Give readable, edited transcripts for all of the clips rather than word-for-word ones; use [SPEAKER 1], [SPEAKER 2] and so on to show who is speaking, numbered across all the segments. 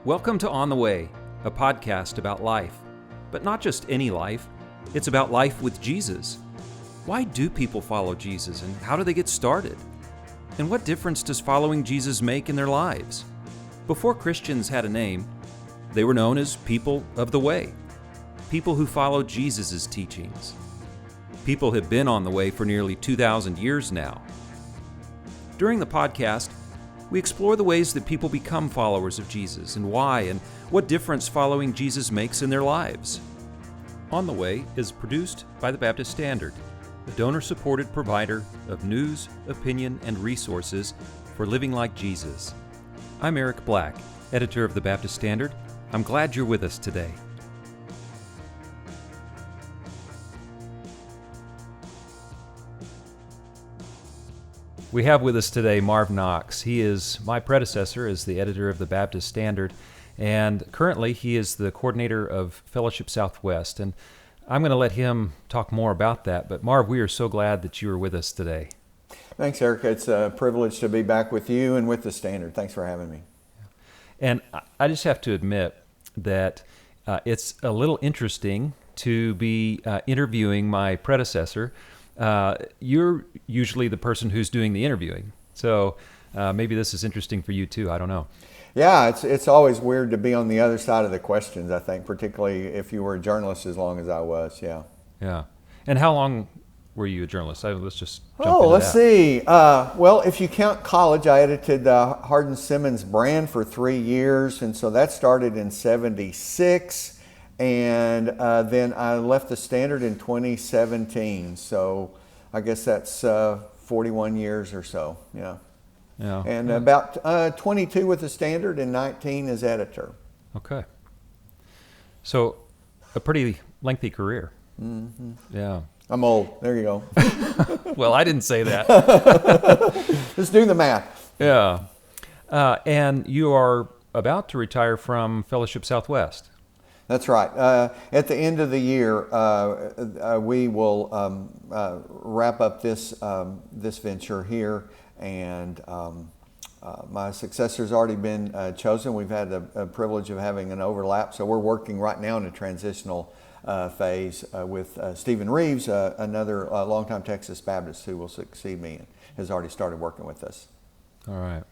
[SPEAKER 1] Welcome to On the Way, a podcast about life. But not just any life, it's about life with Jesus. Why do people follow Jesus, and how do they get started? And what difference does following Jesus make in their lives? Before Christians had a name, they were known as people of the way, people who followed Jesus' teachings. People have been on the way for nearly 2,000 years now. During the podcast, we explore the ways that people become followers of Jesus and why, and what difference following Jesus makes in their lives. On the Way is produced by the Baptist Standard, a donor-supported provider of news, opinion, and resources for living like Jesus. I'm Eric Black, editor of the Baptist Standard. I'm glad you're with us today. We have with us today Marv Knox. He is my predecessor as the editor of the Baptist Standard, and currently he is the coordinator of Fellowship Southwest. And I'm going to let him talk more about that. But Marv, we are so glad that you are with us today.
[SPEAKER 2] Thanks, Eric. It's a privilege to be back with you and with the Standard. Thanks for having me.
[SPEAKER 1] And I just have to admit that it's a little interesting to be interviewing my predecessor. You're usually the person who's doing the interviewing, so maybe this is interesting for you too. I don't know.
[SPEAKER 2] Yeah, it's always weird to be on the other side of the questions, I think, particularly if you were a journalist as long as I was.
[SPEAKER 1] Yeah. And how long were you a journalist? Let's just jump into
[SPEAKER 2] let's
[SPEAKER 1] that.
[SPEAKER 2] see. Well, if you count college, I edited Hardin Simmons Brand for 3 years, and so that started in '76. And then I left the Standard in 2017, so I guess that's 41 years or so, yeah. And about 22 with the Standard and 19 as editor.
[SPEAKER 1] Okay. So a pretty lengthy career.
[SPEAKER 2] Mm-hmm.
[SPEAKER 1] Yeah.
[SPEAKER 2] I'm old, there you go.
[SPEAKER 1] Well, I didn't say that.
[SPEAKER 2] Just do the math.
[SPEAKER 1] Yeah. And you are about to retire from Fellowship Southwest.
[SPEAKER 2] That's right. At the end of the year, we will wrap up this venture here, and my successor's already been chosen. We've had the privilege of having an overlap, so we're working right now in a transitional phase with Stephen Reeves, another longtime Texas Baptist who will succeed me and has already started working with us.
[SPEAKER 1] All right.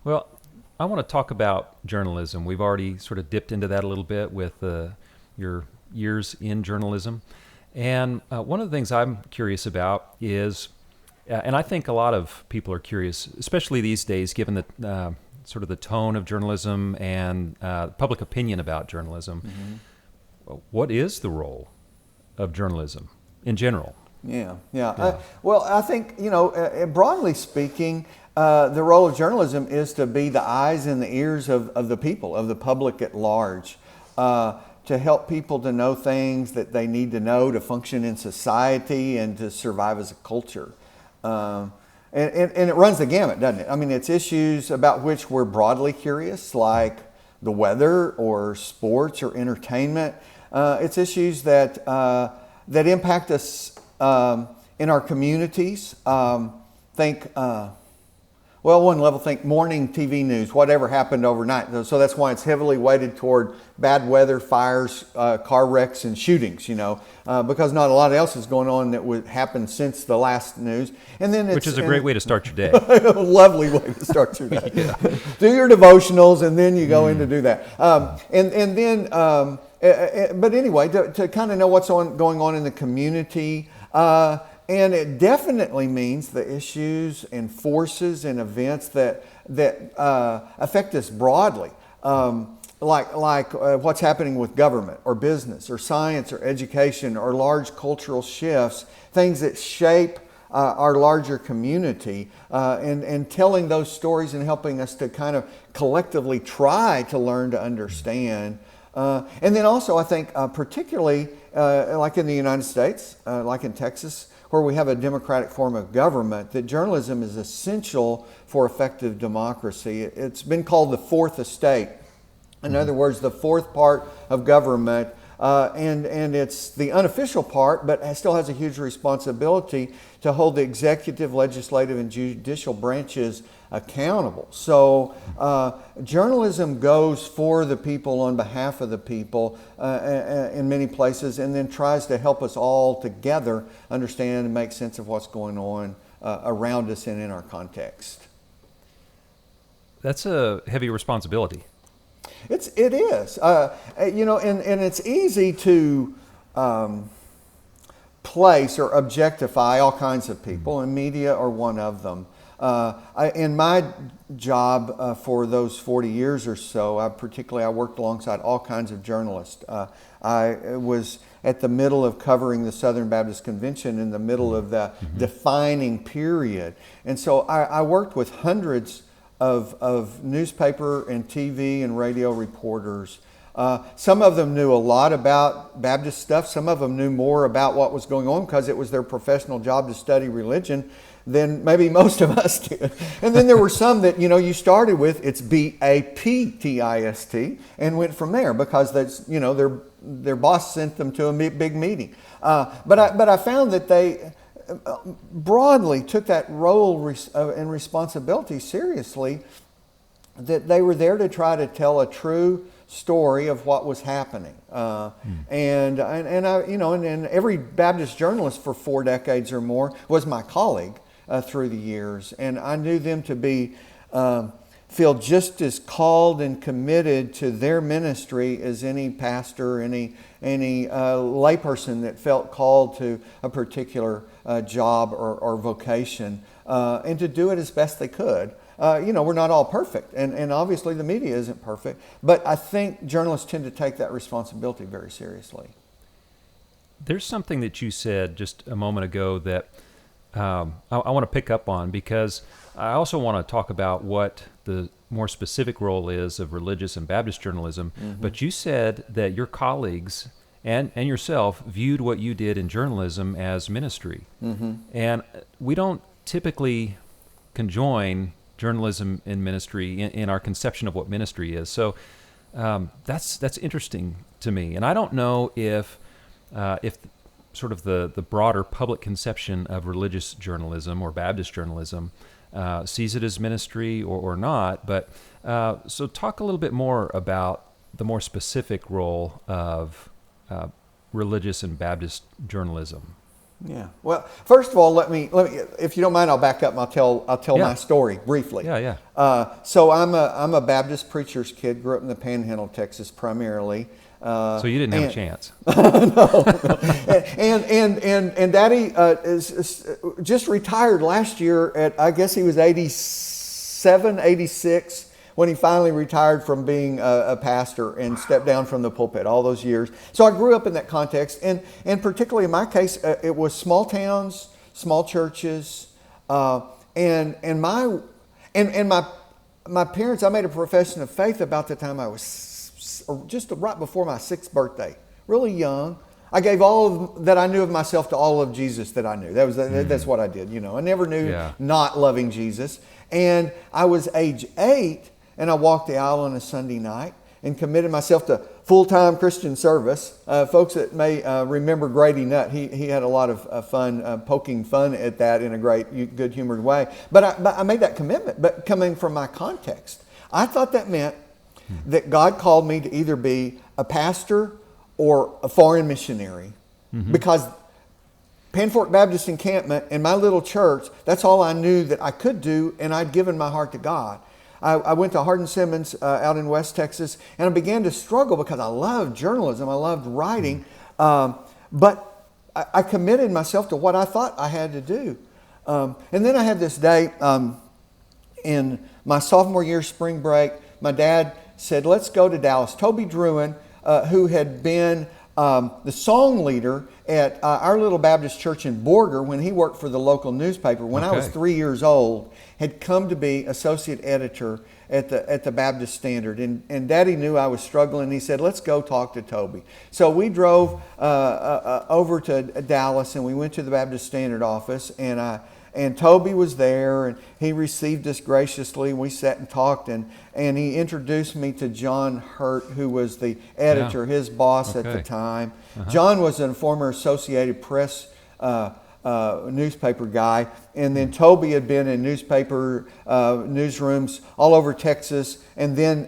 [SPEAKER 1] Well, I want to talk about journalism. We've already sort of dipped into that a little bit with your years in journalism. And one of the things I'm curious about is, and I think a lot of people are curious, especially these days, given the sort of the tone of journalism and public opinion about journalism. Mm-hmm. What is the role of journalism in general?
[SPEAKER 2] Yeah. Well, I think, broadly speaking, the role of journalism is to be the eyes and the ears of the people, of the public at large, to help people to know things that they need to know to function in society and to survive as a culture. And it runs the gamut, doesn't it? I mean, it's issues about which we're broadly curious, like the weather or sports or entertainment. It's issues that impact us in our communities. One level, think morning TV news, whatever happened overnight. So that's why it's heavily weighted toward bad weather, fires, car wrecks, and shootings, because not a lot else is going on that would happen since the last news. And then
[SPEAKER 1] which is a great way to start your day.
[SPEAKER 2] A lovely way to start your day. Yeah. Do your devotionals, and then you go in to do that. But anyway, to kind of know what's going on in the community. And it definitely means the issues and forces and events that affect us broadly, like what's happening with government or business or science or education or large cultural shifts, things that shape our larger community, and telling those stories and helping us to kind of collectively try to learn to understand. And then also, I think, particularly like in the United States, like in Texas, where we have a democratic form of government, that journalism is essential for effective democracy. It's been called the fourth estate. In other words, the fourth part of government and it's the unofficial part, but it still has a huge responsibility to hold the executive, legislative, and judicial branches accountable. So journalism goes for the people on behalf of the people in many places, and then tries to help us all together understand and make sense of what's going on around us and in our context.
[SPEAKER 1] That's a heavy responsibility.
[SPEAKER 2] It is, and it's easy to place or objectify all kinds of people, and media are one of them. In my job for those 40 years or so, I worked alongside all kinds of journalists. I was at the middle of covering the Southern Baptist Convention in the middle of the defining period. And so I worked with hundreds of newspaper and TV and radio reporters. Some of them knew a lot about Baptist stuff. Some of them knew more about what was going on because it was their professional job to study religion than maybe most of us did. And then there were some that, you started with, it's Baptist, and went from there because that's, their boss sent them to a big meeting. But I found that they broadly took that role and responsibility seriously, that they were there to try to tell a true story of what was happening. And every Baptist journalist for 4 decades or more was my colleague through the years. And I knew them to be feel just as called and committed to their ministry as any pastor, any layperson that felt called to a particular job or vocation, and to do it as best they could. We're not all perfect, and obviously the media isn't perfect, but I think journalists tend to take that responsibility very seriously.
[SPEAKER 1] There's something that you said just a moment ago that I want to pick up on, because I also want to talk about what the more specific role is of religious and Baptist journalism. But you said that your colleagues and yourself viewed what you did in journalism as ministry. And we don't typically conjoin journalism and ministry in our conception of what ministry is. So that's interesting to me. And I don't know if sort of the broader public conception of religious journalism or Baptist journalism sees it as ministry or not. But so talk a little bit more about the more specific role of religious and Baptist journalism.
[SPEAKER 2] Yeah. Well, first of all, let me, if you don't mind, I'll back up and I'll tell my story briefly. So I'm a Baptist preacher's kid. Grew up in the Panhandle of Texas primarily.
[SPEAKER 1] So you didn't have a chance.
[SPEAKER 2] No. And Daddy is just retired last year at, I guess he was 87, 86 when he finally retired from being a pastor and stepped down from the pulpit all those years. So I grew up in that context, and particularly in my case, it was small towns, small churches, and my parents. I made a profession of faith about the time I was just right before my 6th birthday, really young. I gave all that I knew of myself to all of Jesus that I knew. That's what I did. I never knew not loving Jesus. And I was age 8. And I walked the aisle on a Sunday night and committed myself to full-time Christian service. Folks that may remember Grady Nutt, he had a lot of fun, poking fun at that in a great, good-humored way. But I made that commitment. But coming from my context, I thought that meant that God called me to either be a pastor or a foreign missionary. Because Panfork Baptist Encampment and my little church, that's all I knew that I could do, and I'd given my heart to God. I went to Hardin Simmons out in West Texas, and I began to struggle because I loved journalism. I loved writing. But I committed myself to what I thought I had to do. And then I had this day in my sophomore year spring break. My dad said, let's go to Dallas. Toby Druin, who had been the song leader at our little Baptist church in Borger when he worked for the local newspaper when I was 3 years old, had come to be associate editor at the Baptist Standard. And Daddy knew I was struggling. He said, let's go talk to Toby. So we drove over to Dallas, and we went to the Baptist Standard office, and and Toby was there, and he received us graciously. We sat and talked, and he introduced me to John Hurt, who was the editor, his boss at the time. John was a former Associated Press newspaper guy, and then Toby had been in newspaper newsrooms all over Texas, and then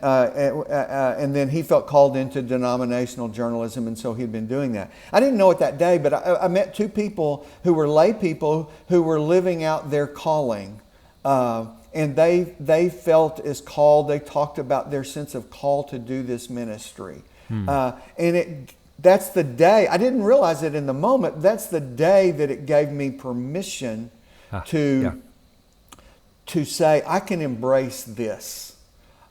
[SPEAKER 2] he felt called into denominational journalism, and so he'd been doing that. I didn't know it that day, but I met two people who were lay people who were living out their calling, and they felt as called. They talked about their sense of call to do this ministry, that's the day, I didn't realize it in the moment, that's the day that it gave me permission to say, I can embrace this.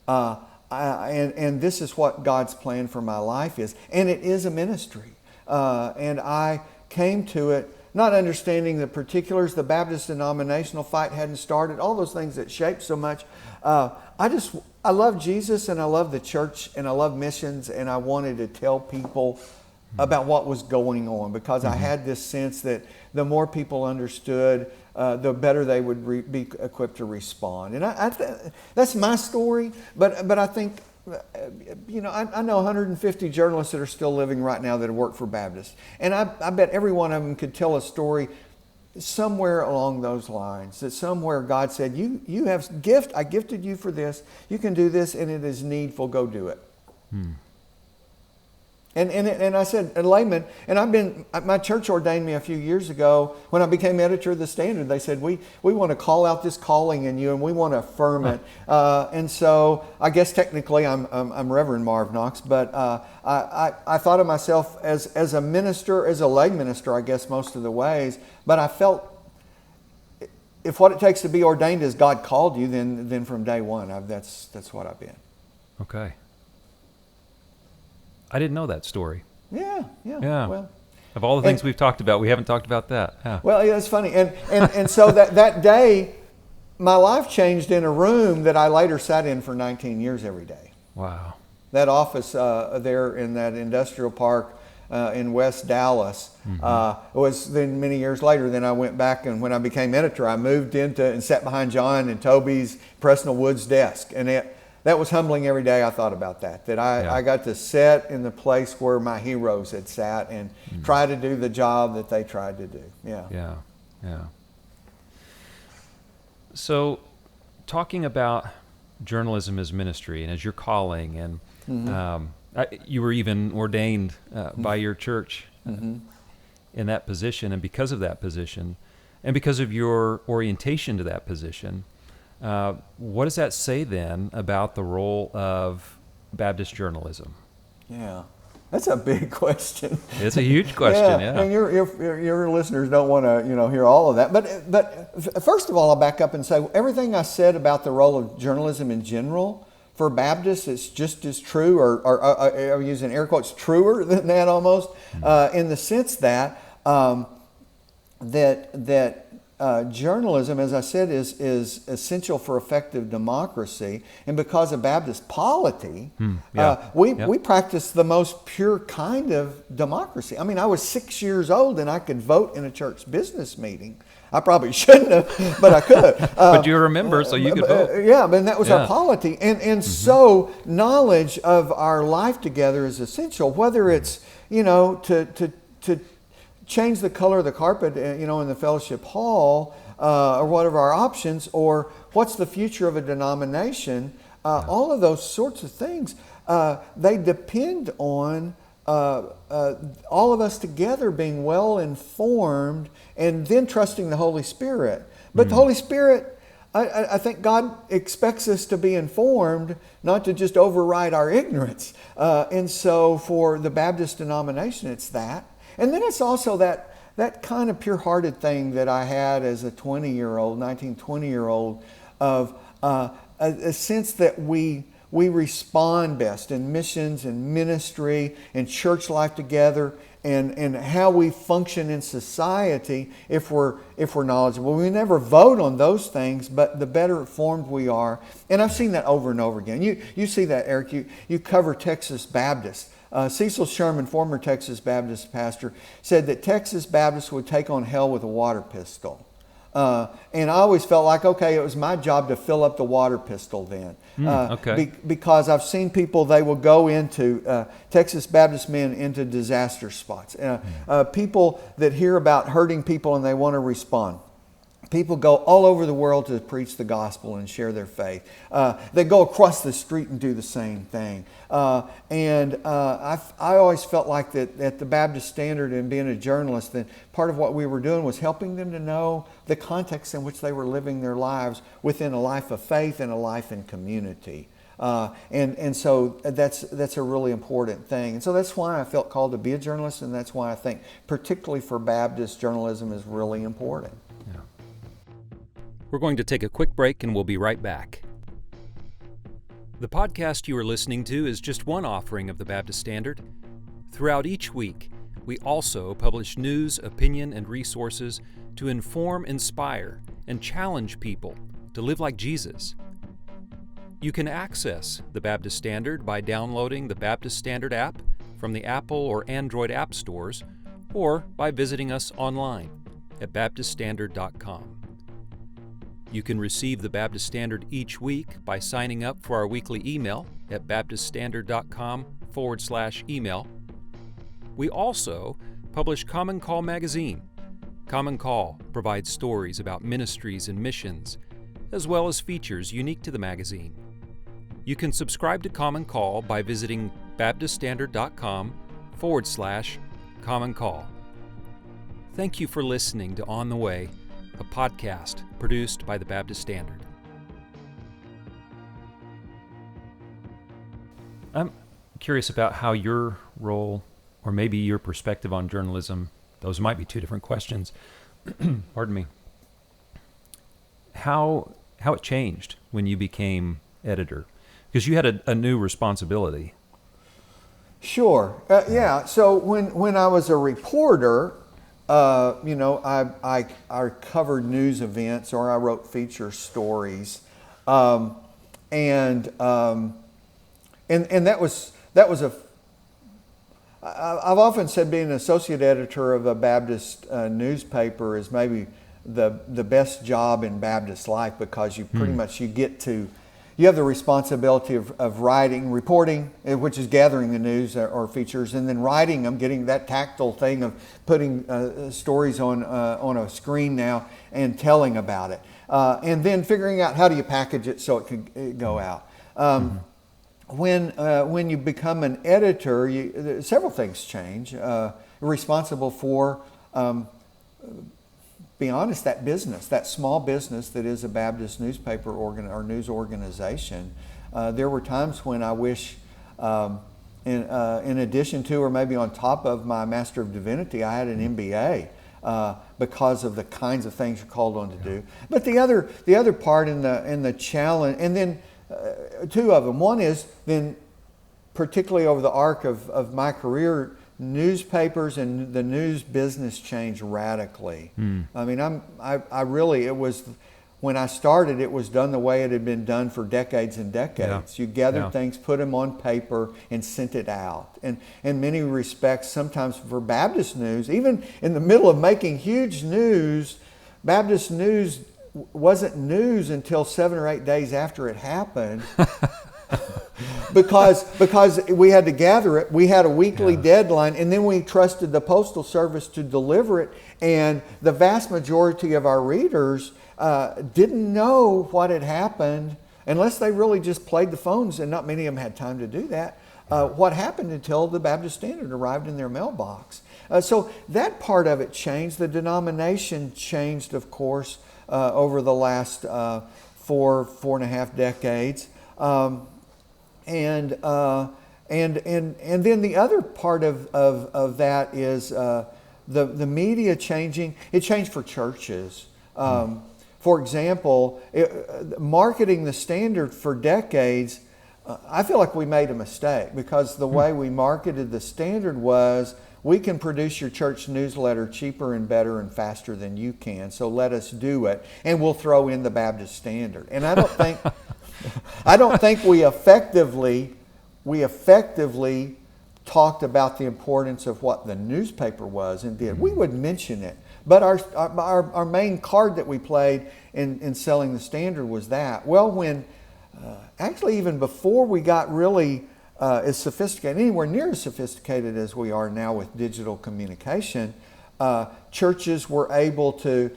[SPEAKER 2] And this is what God's plan for my life is. And it is a ministry. And I came to it not understanding the particulars. The Baptist denominational fight hadn't started. All those things that shape so much. I love Jesus, and I love the church, and I love missions, and I wanted to tell people about what was going on, because I had this sense that the more people understood, the better they would be equipped to respond. And that's my story, but I think, I know 150 journalists that are still living right now that have worked for Baptists, and I bet every one of them could tell a story somewhere along those lines, that somewhere God said, you have gift, I gifted you for this, you can do this, and it is needful, go do it. And I said, a layman, and my church ordained me a few years ago when I became editor of the Standard. They said, we want to call out this calling in you, and we want to affirm it. And so I guess technically I'm Reverend Marv Knox, but I thought of myself as a minister, as a lay minister, I guess most of the ways. But I felt if what it takes to be ordained is God called you, then from day one, that's what I've been.
[SPEAKER 1] Okay. I didn't know that story.
[SPEAKER 2] Yeah. Well,
[SPEAKER 1] of all the things we've talked about, we haven't talked about that. Yeah.
[SPEAKER 2] Well, yeah, it's funny. And so that day, my life changed in a room that I later sat in for 19 years every day.
[SPEAKER 1] Wow.
[SPEAKER 2] That office there in that industrial park in West Dallas was then many years later. Then I went back, and when I became editor, I moved into and sat behind John and Toby's, Presnell Wood's desk. And that was humbling every day. I thought about that I got to sit in the place where my heroes had sat and try to do the job that they tried to do. Yeah.
[SPEAKER 1] So, talking about journalism as ministry and as your calling, and you were even ordained by your church in that position, and because of that position, and because of your orientation to that position, what does that say then about the role of Baptist journalism? Yeah,
[SPEAKER 2] that's a big question.
[SPEAKER 1] It's a huge question. Yeah.
[SPEAKER 2] And your listeners don't want to hear all of that. But first of all, I'll back up and say everything I said about the role of journalism in general for Baptists, it's just as true, or I'm using air quotes, truer than that almost, in the sense that journalism, as I said, is essential for effective democracy, and because of Baptist polity, we practice the most pure kind of democracy. I mean, I was 6 years old and I could vote in a church business meeting. I probably shouldn't have, but I could.
[SPEAKER 1] But you remember, so you could vote.
[SPEAKER 2] Yeah, but that was our polity, and so knowledge of our life together is essential. Whether it's to change the color of the carpet, in the fellowship hall, or whatever our options, or what's the future of a denomination, all of those sorts of things, they depend on all of us together being well informed and then trusting the Holy Spirit. But the Holy Spirit, I think God expects us to be informed, not to just override our ignorance. And so for the Baptist denomination, it's that. And then it's also that kind of pure-hearted thing that I had as a 20-year-old, of a sense that we respond best in missions and ministry and church life together, and how we function in society if we're knowledgeable. We never vote on those things, but the better informed we are. And I've seen that over and over again. You see that, Eric. You cover Texas Baptists. Cecil Sherman, former Texas Baptist pastor, said that Texas Baptists would take on hell with a water pistol And I always felt like, okay, it was my job to fill up the water pistol then. Because I've seen people, they will go into, Texas Baptist men into disaster spots. People that hear about hurting people and they want to respond. People go all over the world to preach the gospel and share their faith. They go across the street and do the same thing. I always felt like that at the Baptist Standard and being a journalist, that part of what we were doing was helping them to know the context in which they were living their lives within a life of faith and a life in community. So that's a really important thing. And so that's why I felt called to be a journalist, and that's why I think particularly for Baptist journalism is really important.
[SPEAKER 1] Yeah. We're going to take a quick break and we'll be right back. The podcast you are listening to is just one offering of the Baptist Standard. Throughout each week, we also publish news, opinion, and resources to inform, inspire, and challenge people to live like Jesus. You can access the Baptist Standard by downloading the Baptist Standard app from the Apple or Android app stores, or by visiting us online at baptiststandard.com. You can receive the Baptist Standard each week by signing up for our weekly email at baptiststandard.com/email. We also publish Common Call magazine. Common Call provides stories about ministries and missions, as well as features unique to the magazine. You can subscribe to Common Call by visiting baptiststandard.com/Common Call. Thank you for listening to On the Way, a podcast produced by the Baptist Standard. I'm curious about how your role, or maybe your perspective on journalism, those might be two different questions, pardon me, how it changed when you became editor, because you had a new responsibility.
[SPEAKER 2] Sure. Yeah. So when I was a reporter, I covered news events, or I wrote feature stories, and that was I've often said being an associate editor of a Baptist newspaper is maybe the best job in Baptist life, because you pretty much you have the responsibility of writing, reporting, which is gathering the news or features, and then writing them, getting that tactile thing of putting stories on a screen now and telling about it, and then figuring out how do you package it so it could go out. When you become an editor, several things change. You're responsible for, be honest, that business, that small business that is a Baptist newspaper or news organization. There were times when I wish, in addition to, or maybe on top of my Master of Divinity, I had an MBA. Because of the kinds of things you're called on to do. But the other part in the challenge, and then two of them. One is then, particularly over the arc of my career, newspapers and the news business changed radically. I mean, it was, when I started, it was done the way it had been done for decades and decades. You gathered things, put them on paper, and sent it out. And in many respects, sometimes for Baptist news, even in the middle of making huge news, Baptist news wasn't news until 7 or 8 days after it happened. because we had to gather it, we had a weekly deadline, and then we trusted the Postal Service to deliver it, and the vast majority of our readers didn't know what had happened unless they really just played the phones, and not many of them had time to do that, what happened until the Baptist Standard arrived in their mailbox. So that part of it changed. The denomination changed, of course, over the last 4.5 decades. And then the other part of that is the media changing. It changed for churches. For example, marketing the Standard for decades, I feel like we made a mistake, because the way we marketed the Standard was, we can produce your church newsletter cheaper and better and faster than you can, so let us do it, and we'll throw in the Baptist Standard. And I don't think we effectively talked about the importance of what the newspaper was and did. We would mention it, But our main card that we played in selling the Standard was that. Well, when actually even before we got really as sophisticated, anywhere near as sophisticated as we are now with digital communication, churches were able to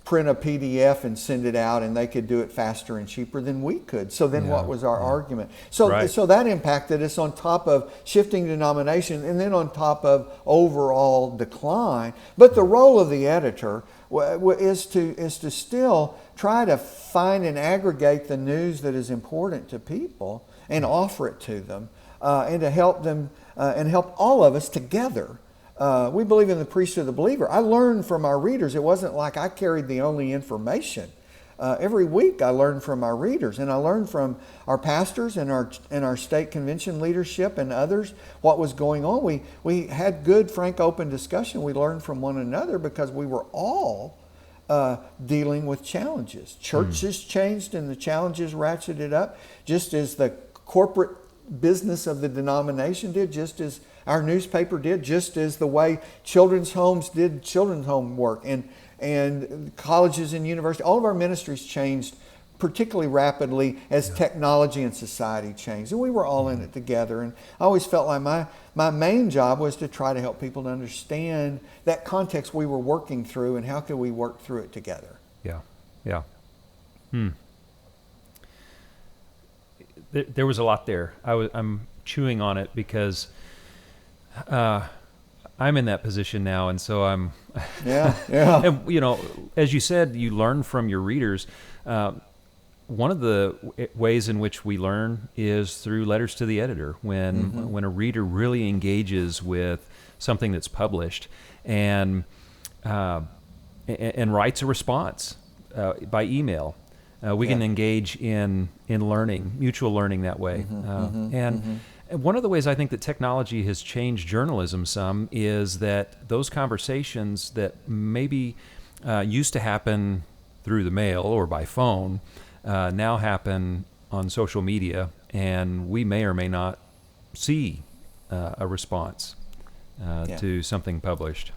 [SPEAKER 2] print a PDF and send it out, and they could do it faster and cheaper than we could. So then what was our argument? So so that impacted us on top of shifting denomination and then on top of overall decline. But the role of the editor is to still try to find and aggregate the news that is important to people and offer it to them, and to help them and help all of us together. We believe in the priesthood of the believer. I learned from our readers. It wasn't like I carried the only information. Every week I learned from our readers, and I learned from our pastors and our state convention leadership and others what was going on. We had good, frank, open discussion. We learned from one another because we were all dealing with challenges. Churches changed and the challenges ratcheted up, just as the corporate business of the denomination did, just as our newspaper did, just as the way children's homes did children's home work, and colleges and universities. All of our ministries changed particularly rapidly as technology and society changed. And we were all in it together. And I always felt like my main job was to try to help people to understand that context we were working through and how could we work through it together.
[SPEAKER 1] Yeah. There was a lot there. I'm chewing on it because I'm in that position now, and so I'm.
[SPEAKER 2] Yeah.
[SPEAKER 1] And you know, as you said, you learn from your readers. One of the ways in which we learn is through letters to the editor. When a reader really engages with something that's published and writes a response by email. We can engage in learning, mutual learning that way. And one of the ways I think that technology has changed journalism some is that those conversations that maybe used to happen through the mail or by phone now happen on social media, and we may or may not see a response to something published.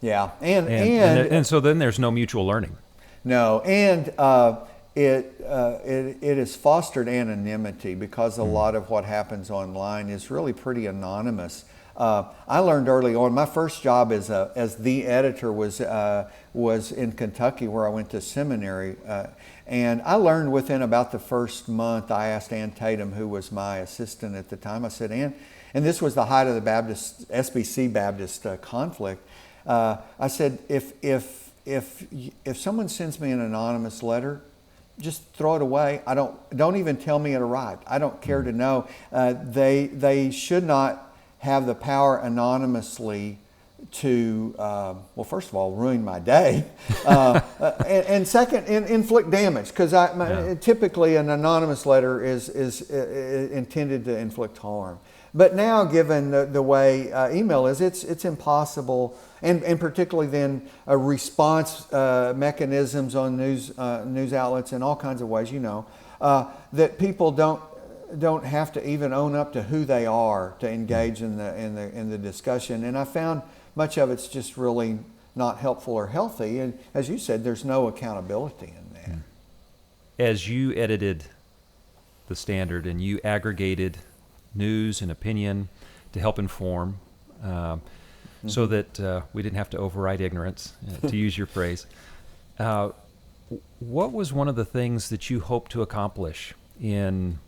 [SPEAKER 2] Yeah,
[SPEAKER 1] and so then there's no mutual learning.
[SPEAKER 2] No, and it has fostered anonymity because a lot of what happens online is really pretty anonymous. I learned early on. My first job as the editor was in Kentucky, where I went to seminary, and I learned within about the first month. I asked Ann Tatum, who was my assistant at the time. I said, Ann, and this was the height of the SBC Baptist conflict. I said, if someone sends me an anonymous letter, just throw it away. Don't even tell me it arrived. I don't care to know. They should not have the power anonymously to, well, first of all, ruin my day, and second, inflict damage, because typically an anonymous letter is intended to inflict harm. But now, given the way email is, it's impossible, and particularly then response mechanisms on news outlets in all kinds of ways, that people don't have to even own up to who they are to engage in the discussion. And I found much of it's just really not helpful or healthy. And as you said, there's no accountability in that.
[SPEAKER 1] As you edited the Standard and you aggregated news and opinion to help inform, so that we didn't have to override ignorance, to use your phrase. What was one of the things that you hoped to accomplish in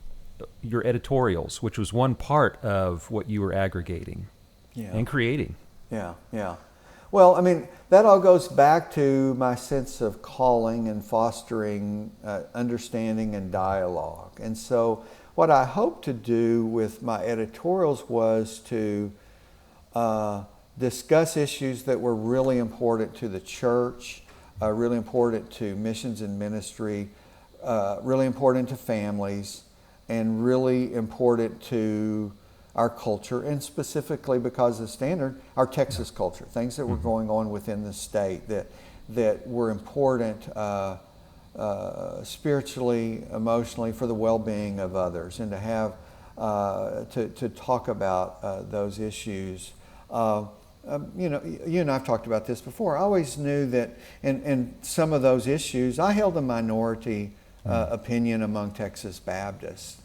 [SPEAKER 1] your editorials, which was one part of what you were aggregating and creating?
[SPEAKER 2] Yeah. Well, I mean, that all goes back to my sense of calling and fostering understanding and dialogue. And so what I hoped to do with my editorials was to discuss issues that were really important to the church, really important to missions and ministry, really important to families, and really important to our culture, and specifically because of the Standard, our Texas culture, things that were going on within the state that were important spiritually, emotionally, for the well-being of others, and to have to talk about those issues. you and I've talked about this before. I always knew that in some of those issues, I held a minority opinion among Texas Baptists.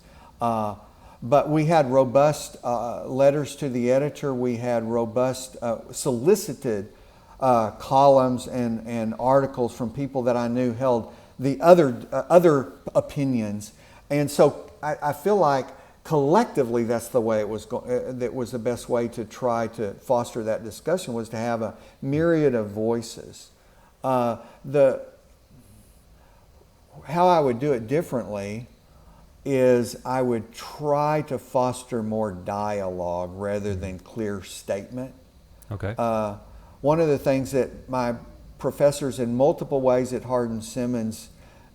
[SPEAKER 2] But we had robust letters to the editor. We had robust solicited columns and articles from people that I knew held the other opinions. And so I feel like collectively that's the way it was that was the best way to try to foster that discussion, was to have a myriad of voices. How I would do it differently is I would try to foster more dialogue rather than clear statement.
[SPEAKER 1] Okay.
[SPEAKER 2] One of the things that my professors in multiple ways at Hardin-Simmons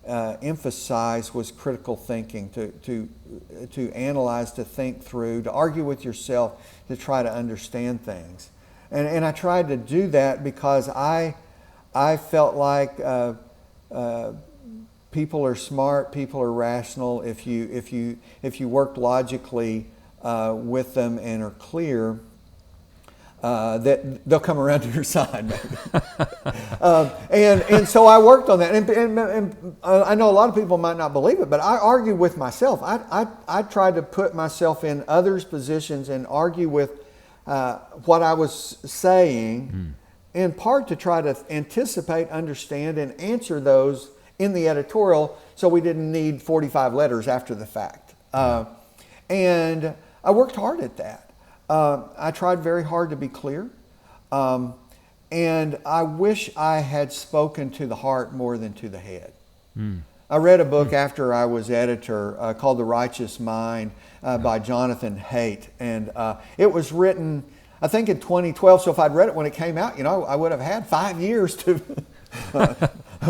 [SPEAKER 2] emphasized was critical thinking, to analyze, to think through, to argue with yourself, to try to understand things. And I tried to do that because I felt like people are smart, people are rational. If you work logically with them and are clear, that they'll come around to your side, maybe. And so I worked on that. And I know a lot of people might not believe it, but I argue with myself. I tried to put myself in others' positions and argue with what I was saying, in part to try to anticipate, understand, and answer those in the editorial, so we didn't need 45 letters after the fact. And I worked hard at that. I tried very hard to be clear. And I wish I had spoken to the heart more than to the head. I read a book after I was editor called The Righteous Mind by Jonathan Haidt. And it was written, I think, in 2012. So if I'd read it when it came out, I would have had 5 years to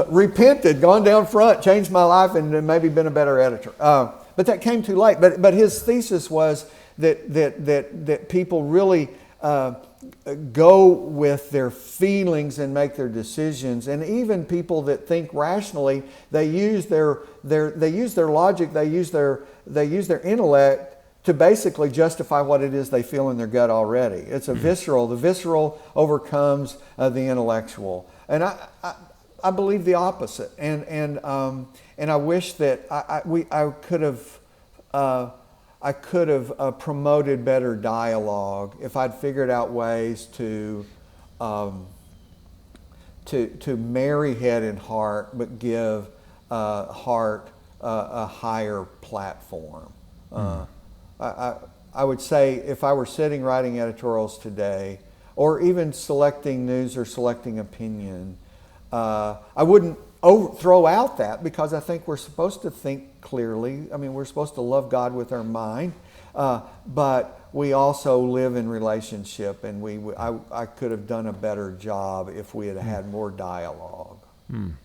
[SPEAKER 2] repented, gone down front, changed my life, and maybe been a better editor. But that came too late. But his thesis was that people really go with their feelings and make their decisions, and even people that think rationally, they use their logic, they use their intellect to basically justify what it is they feel in their gut already. It's the visceral overcomes the intellectual, and I believe the opposite, and I wish that I could have promoted better dialogue if I'd figured out ways to marry head and heart, but give heart a higher platform. I would say if I were sitting writing editorials today, or even selecting news or selecting opinion, I wouldn't throw out that, because I think we're supposed to think clearly. I mean, we're supposed to love God with our mind, but we also live in relationship, and I could have done a better job if we had had more dialogue, and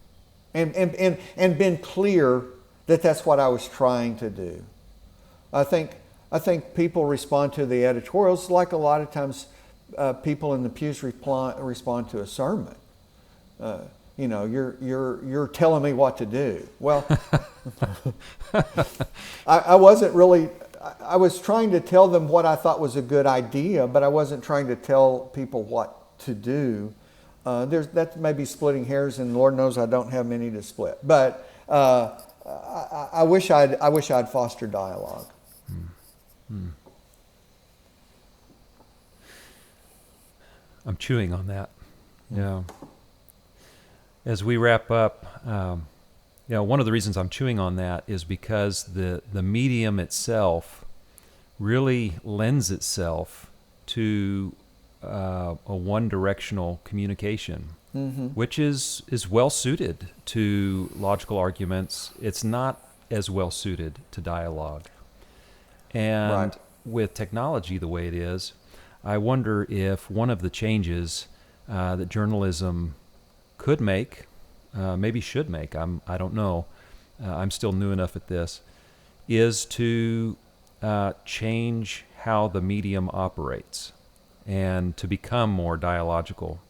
[SPEAKER 2] been clear that that's what I was trying to do. I think people respond to the editorials like a lot of times people in the pews respond to a sermon. You're telling me what to do. Well, I wasn't really. I was trying to tell them what I thought was a good idea, but I wasn't trying to tell people what to do. That may be splitting hairs, and Lord knows I don't have many to split. But I wish I'd fostered dialogue.
[SPEAKER 1] I'm chewing on that. Yeah. As we wrap up, one of the reasons I'm chewing on that is because the medium itself really lends itself to a one-directional communication, which is well suited to logical arguments. It's not as well suited to dialogue. And with technology the way it is, I wonder if one of the changes that journalism could make, maybe should make, I don't know, I'm still new enough at this, is to change how the medium operates and to become more dialogical.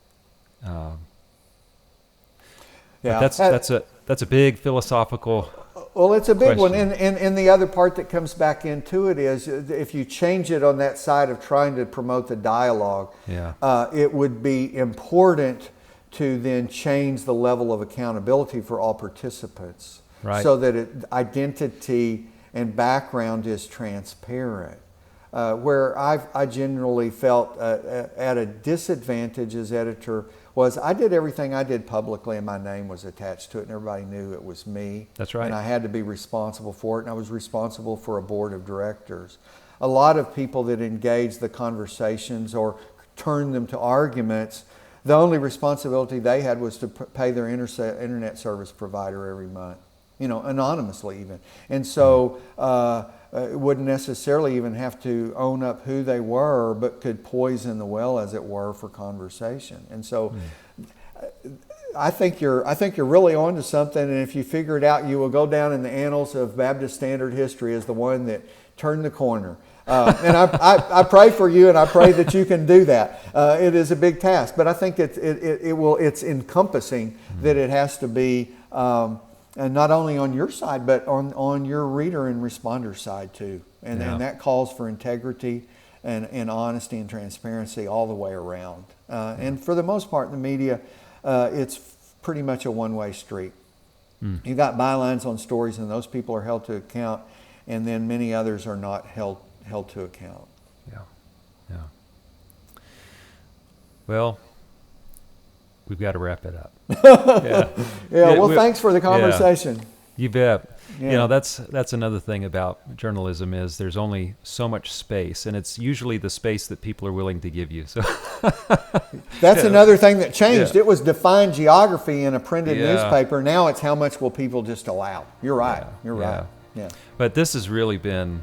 [SPEAKER 1] That's a big philosophical
[SPEAKER 2] Well, it's a big one.
[SPEAKER 1] question.
[SPEAKER 2] And the other part that comes back into it is if you change it on that side of trying to promote the dialogue, it would be important to then change the level of accountability for all participants,
[SPEAKER 1] Right.
[SPEAKER 2] so that identity and background is transparent. Where I generally felt at a disadvantage as editor was I did everything I did publicly and my name was attached to it and everybody knew it was me.
[SPEAKER 1] That's right.
[SPEAKER 2] And I had to be responsible for it, and I was responsible for a board of directors. A lot of people that engage the conversations or turn them to arguments, the only responsibility they had was to pay their internet service provider every month, anonymously even. And so wouldn't necessarily even have to own up who they were, but could poison the well, as it were, for conversation. And so I think you're really onto something, and if you figure it out, you will go down in the annals of Baptist Standard history as the one that turned the corner. And I pray for you, and I pray that you can do that. It is a big task, but I think it's encompassing that it has to be and not only on your side, but on your reader and responder side too. And that calls for integrity and honesty and transparency all the way around. And for the most part in the media, it's pretty much a one-way street. You got bylines on stories, and those people are held to account, and then many others are not held to account.
[SPEAKER 1] Yeah. Well, we've got to wrap it up.
[SPEAKER 2] Well, thanks for the conversation.
[SPEAKER 1] Yeah, you bet.
[SPEAKER 2] Yeah.
[SPEAKER 1] That's another thing about journalism is there's only so much space, and it's usually the space that people are willing to give you. So
[SPEAKER 2] that's another thing that changed.
[SPEAKER 1] Yeah.
[SPEAKER 2] It was defined geography in a printed newspaper. Now it's how much will people just allow. You're right. You're right. Yeah.
[SPEAKER 1] But this has really been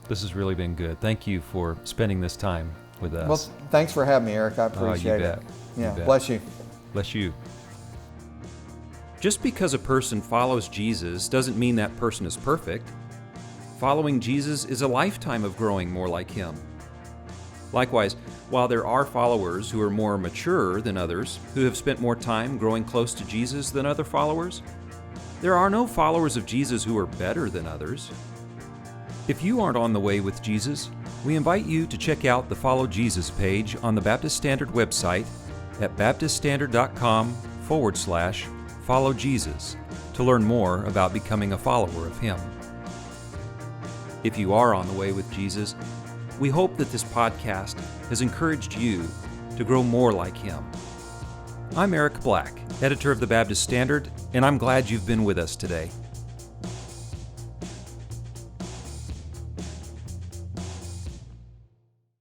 [SPEAKER 1] good. Thank you for spending this time with us.
[SPEAKER 2] Well, thanks for having me, Eric. I appreciate it. Yeah. Bless you.
[SPEAKER 1] Bless you. Just because a person follows Jesus doesn't mean that person is perfect. Following Jesus is a lifetime of growing more like Him. Likewise, while there are followers who are more mature than others, who have spent more time growing close to Jesus than other followers, there are no followers of Jesus who are better than others. If you aren't on the way with Jesus, we invite you to check out the Follow Jesus page on the Baptist Standard website at baptiststandard.com/Follow Jesus to learn more about becoming a follower of Him. If you are on the way with Jesus, we hope that this podcast has encouraged you to grow more like Him. I'm Eric Black, editor of the Baptist Standard, and I'm glad you've been with us today.